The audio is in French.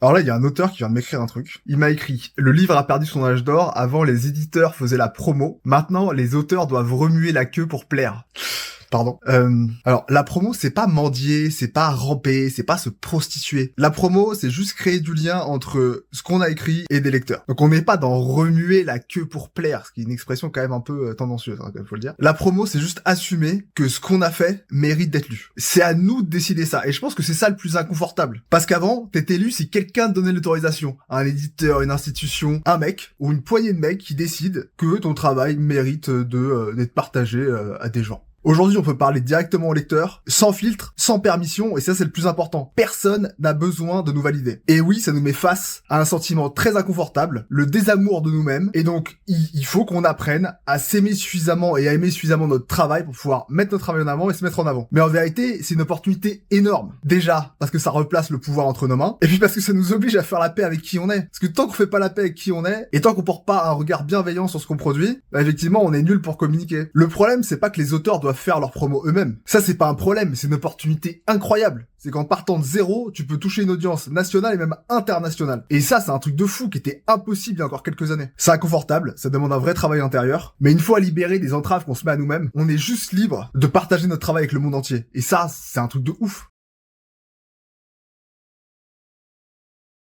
Alors là, il y a un auteur qui vient de m'écrire un truc. Il m'a écrit: le livre a perdu son âge d'or, avant les éditeurs faisaient la promo, maintenant les auteurs doivent remuer la queue pour plaire. Pardon. Alors, la promo, c'est pas mendier, c'est pas ramper, c'est pas se prostituer. La promo, c'est juste créer du lien entre ce qu'on a écrit et des lecteurs. Donc, on n'est pas dans remuer la queue pour plaire, ce qui est une expression quand même un peu tendancieuse, hein, faut le dire. La promo, c'est juste assumer que ce qu'on a fait mérite d'être lu. C'est à nous de décider ça. Et je pense que c'est ça le plus inconfortable. Parce qu'avant, t'étais lu si quelqu'un te donnait l'autorisation. Un éditeur, une institution, un mec, ou une poignée de mecs qui décident que ton travail mérite d'être partagé à des gens. Aujourd'hui, on peut parler directement au lecteur, sans filtre, sans permission, et ça c'est le plus important. Personne n'a besoin de nous valider. Et oui, ça nous met face à un sentiment très inconfortable, le désamour de nous-mêmes, et donc il faut qu'on apprenne à s'aimer suffisamment et à aimer suffisamment notre travail pour pouvoir mettre notre travail en avant et se mettre en avant. Mais en vérité, c'est une opportunité énorme. Déjà, parce que ça replace le pouvoir entre nos mains, et puis parce que ça nous oblige à faire la paix avec qui on est. Parce que tant qu'on fait pas la paix avec qui on est, et tant qu'on porte pas un regard bienveillant sur ce qu'on produit, bah effectivement, on est nul pour communiquer. Le problème, c'est pas que les auteurs doivent faire leur promo eux-mêmes. Ça, c'est pas un problème, c'est une opportunité incroyable. C'est qu'en partant de zéro, tu peux toucher une audience nationale et même internationale. Et ça, c'est un truc de fou qui était impossible il y a encore quelques années. C'est inconfortable, ça demande un vrai travail intérieur, mais une fois libéré des entraves qu'on se met à nous-mêmes, on est juste libre de partager notre travail avec le monde entier. Et ça, c'est un truc de ouf.